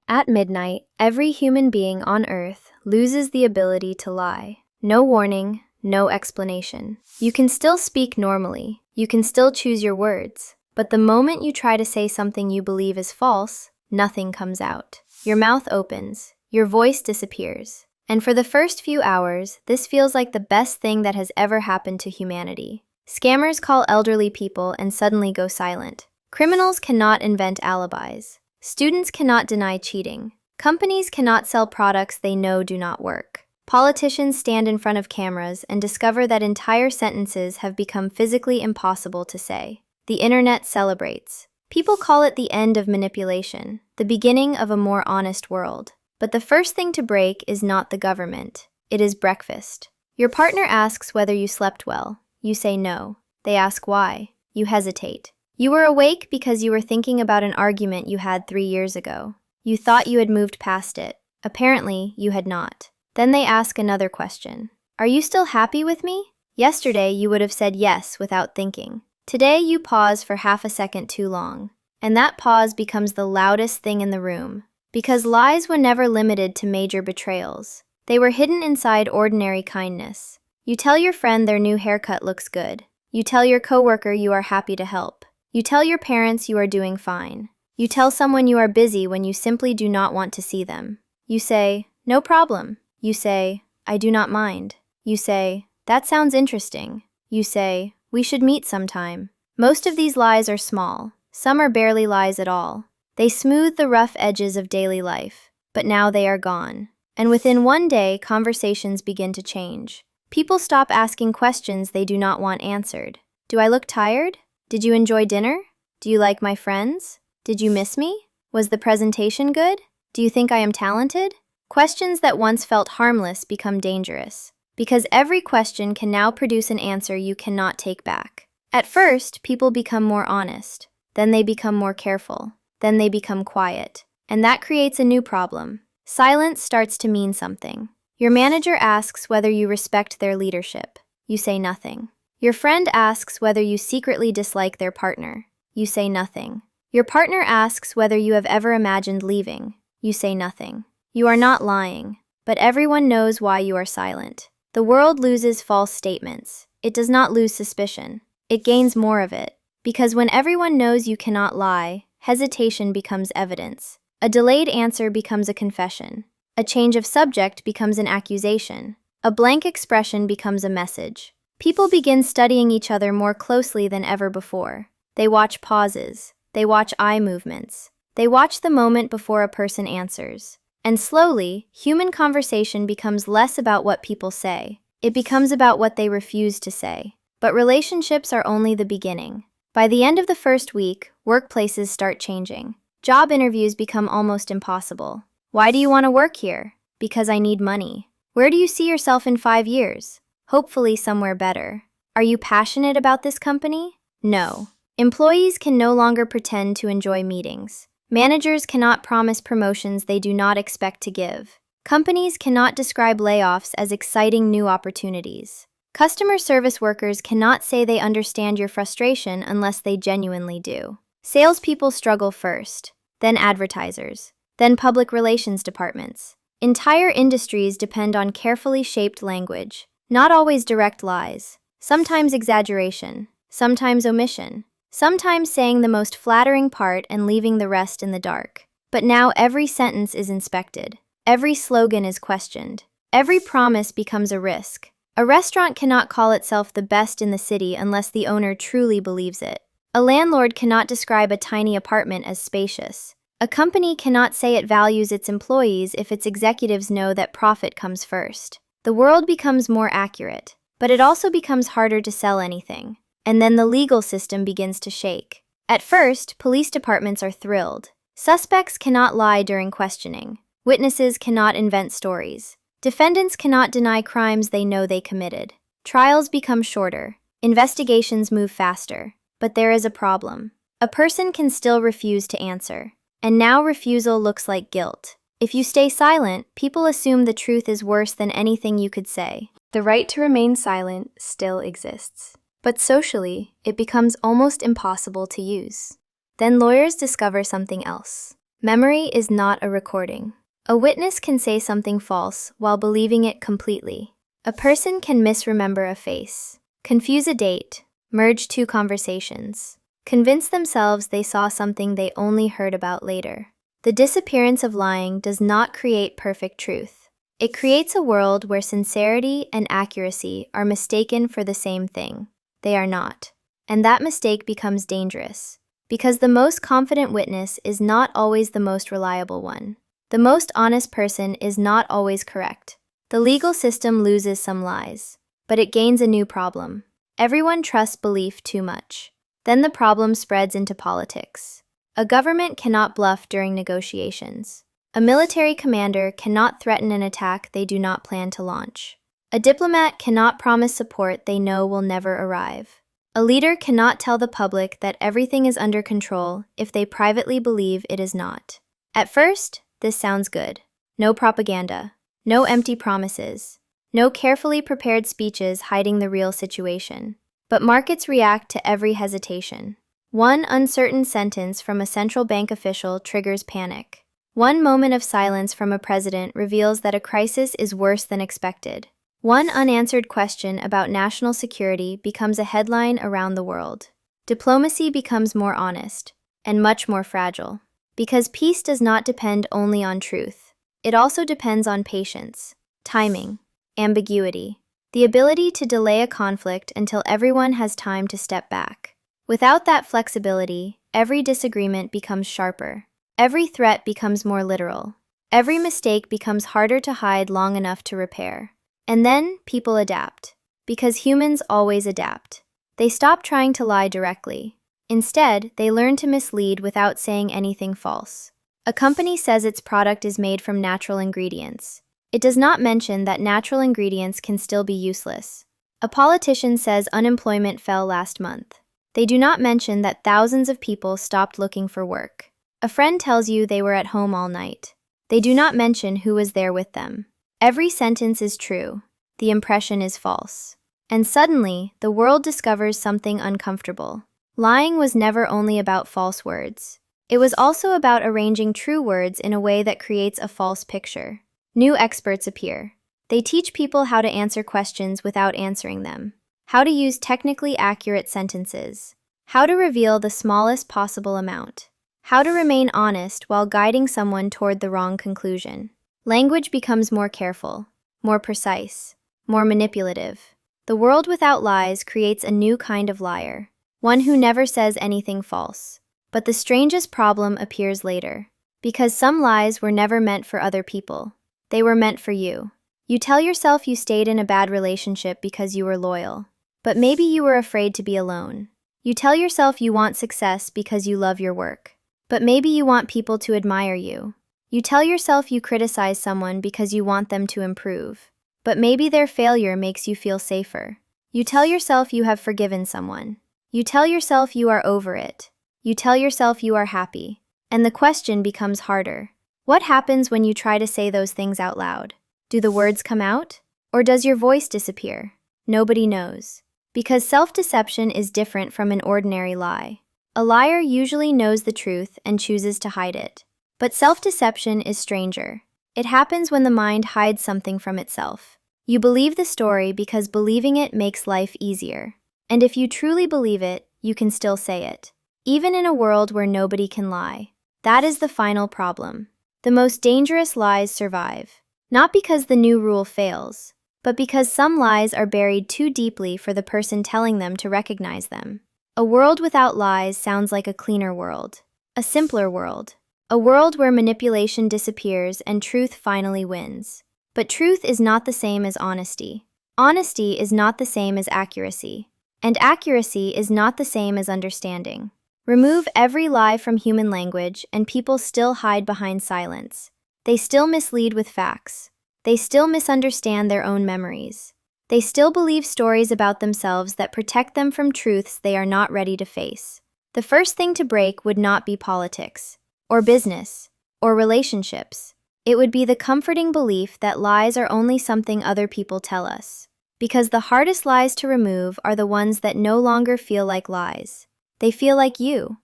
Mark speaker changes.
Speaker 1: At midnight, every human being on Earth loses the ability to lie. No warning, no explanation. You can still speak normally, you can still choose your words, but the moment you try to say something you believe is false, nothing comes out. Your mouth opens, your voice disappears. And for the first few hours, this feels like the best thing that has ever happened to humanity. Scammers call elderly people and suddenly go silent. Criminals cannot invent alibis. Students cannot deny cheating. Companies cannot sell products they know do not work. Politicians stand in front of cameras and discover that entire sentences have become physically impossible to say. The internet celebrates. People call it the end of manipulation, the beginning of a more honest world. But the first thing to break is not the government. It is breakfast. Your partner asks whether you slept well. You say no. They ask why. You hesitate. You were awake because you were thinking about an argument you had 3 years ago. You thought you had moved past it. Apparently, you had not. Then they ask another question. Are you still happy with me? Yesterday, you would have said yes without thinking. Today, you pause for half a second too long. And that pause becomes the loudest thing in the room. Because lies were never limited to major betrayals. They were hidden inside ordinary kindness. You tell your friend their new haircut looks good. You tell your coworker you are happy to help. You tell your parents you are doing fine. You tell someone you are busy when you simply do not want to see them. You say, no problem. You say, I do not mind. You say, that sounds interesting. You say, we should meet sometime. Most of these lies are small. Some are barely lies at all. They smooth the rough edges of daily life, but now they are gone. And within one day, conversations begin to change. People stop asking questions they do not want answered. Do I look tired? Did you enjoy dinner? Do you like my friends? Did you miss me? Was the presentation good? Do you think I am talented? Questions that once felt harmless become dangerous, because every question can now produce an answer you cannot take back. At first, people become more honest. Then they become more careful. Then they become quiet. And that creates a new problem. Silence starts to mean something. Your manager asks whether you respect their leadership. You say nothing. Your friend asks whether you secretly dislike their partner. You say nothing. Your partner asks whether you have ever imagined leaving. You say nothing. You are not lying, but everyone knows why you are silent. The world loses false statements. It does not lose suspicion. It gains more of it. Because when everyone knows you cannot lie, hesitation becomes evidence. A delayed answer becomes a confession. A change of subject becomes an accusation. A blank expression becomes a message. People begin studying each other more closely than ever before. They watch pauses. They watch eye movements. They watch the moment before a person answers. And slowly, human conversation becomes less about what people say. It becomes about what they refuse to say. But relationships are only the beginning. By the end of the first week, workplaces start changing. Job interviews become almost impossible. Why do you want to work here? Because I need money. Where do you see yourself in 5 years? Hopefully somewhere better. Are you passionate about this company? No. Employees can no longer pretend to enjoy meetings. Managers cannot promise promotions they do not expect to give. Companies cannot describe layoffs as exciting new opportunities. Customer service workers cannot say they understand your frustration unless they genuinely do. Salespeople struggle first, then advertisers, then public relations departments. Entire industries depend on carefully shaped language, not always direct lies, sometimes exaggeration, sometimes omission, sometimes saying the most flattering part and leaving the rest in the dark. But now every sentence is inspected. Every slogan is questioned. Every promise becomes a risk. A restaurant cannot call itself the best in the city unless the owner truly believes it. A landlord cannot describe a tiny apartment as spacious. A company cannot say it values its employees if its executives know that profit comes first. The world becomes more accurate, but it also becomes harder to sell anything. And then the legal system begins to shake. At first, police departments are thrilled. Suspects cannot lie during questioning. Witnesses cannot invent stories. Defendants cannot deny crimes they know they committed. Trials become shorter. Investigations move faster. But there is a problem. A person can still refuse to answer. And now refusal looks like guilt. If you stay silent, people assume the truth is worse than anything you could say. The right to remain silent still exists. But socially, it becomes almost impossible to use. Then lawyers discover something else. Memory is not a recording. A witness can say something false while believing it completely. A person can misremember a face, confuse a date, merge two conversations, convince themselves they saw something they only heard about later. The disappearance of lying does not create perfect truth. It creates a world where sincerity and accuracy are mistaken for the same thing. They are not. And that mistake becomes dangerous, because the most confident witness is not always the most reliable one. The most honest person is not always correct. The legal system loses some lies, but it gains a new problem. Everyone trusts belief too much. Then the problem spreads into politics. A government cannot bluff during negotiations. A military commander cannot threaten an attack they do not plan to launch. A diplomat cannot promise support they know will never arrive. A leader cannot tell the public that everything is under control if they privately believe it is not. At first, this sounds good. No propaganda, no empty promises, no carefully prepared speeches hiding the real situation. But markets react to every hesitation. One uncertain sentence from a central bank official triggers panic. One moment of silence from a president reveals that a crisis is worse than expected. One unanswered question about national security becomes a headline around the world. Diplomacy becomes more honest and much more fragile. Because peace does not depend only on truth. It also depends on patience, timing, ambiguity, the ability to delay a conflict until everyone has time to step back. Without that flexibility, every disagreement becomes sharper. Every threat becomes more literal. Every mistake becomes harder to hide long enough to repair. And then people adapt. Because humans always adapt. They stop trying to lie directly. Instead, they learn to mislead without saying anything false. A company says its product is made from natural ingredients. It does not mention that natural ingredients can still be useless. A politician says unemployment fell last month. They do not mention that thousands of people stopped looking for work. A friend tells you they were at home all night. They do not mention who was there with them. Every sentence is true. The impression is false. And suddenly, the world discovers something uncomfortable. Lying was never only about false words. It was also about arranging true words in a way that creates a false picture. New experts appear. They teach people how to answer questions without answering them. How to use technically accurate sentences. How to reveal the smallest possible amount. How to remain honest while guiding someone toward the wrong conclusion. Language becomes more careful, more precise, more manipulative. The world without lies creates a new kind of liar. One who never says anything false. But the strangest problem appears later. Because some lies were never meant for other people. They were meant for you. You tell yourself you stayed in a bad relationship because you were loyal. But maybe you were afraid to be alone. You tell yourself you want success because you love your work. But maybe you want people to admire you. You tell yourself you criticize someone because you want them to improve. But maybe their failure makes you feel safer. You tell yourself you have forgiven someone. You tell yourself you are over it. You tell yourself you are happy. And the question becomes harder. What happens when you try to say those things out loud? Do the words come out? Or does your voice disappear? Nobody knows. Because self-deception is different from an ordinary lie. A liar usually knows the truth and chooses to hide it. But self-deception is stranger. It happens when the mind hides something from itself. You believe the story because believing it makes life easier. And if you truly believe it, you can still say it. Even in a world where nobody can lie. That is the final problem. The most dangerous lies survive. Not because the new rule fails, but because some lies are buried too deeply for the person telling them to recognize them. A world without lies sounds like a cleaner world. A simpler world. A world where manipulation disappears and truth finally wins. But truth is not the same as honesty. Honesty is not the same as accuracy. And accuracy is not the same as understanding. Remove every lie from human language and people still hide behind silence. They still mislead with facts. They still misunderstand their own memories. They still believe stories about themselves that protect them from truths they are not ready to face. The first thing to break would not be politics, or business, or relationships. It would be the comforting belief that lies are only something other people tell us. Because the hardest lies to remove are the ones that no longer feel like lies. They feel like you.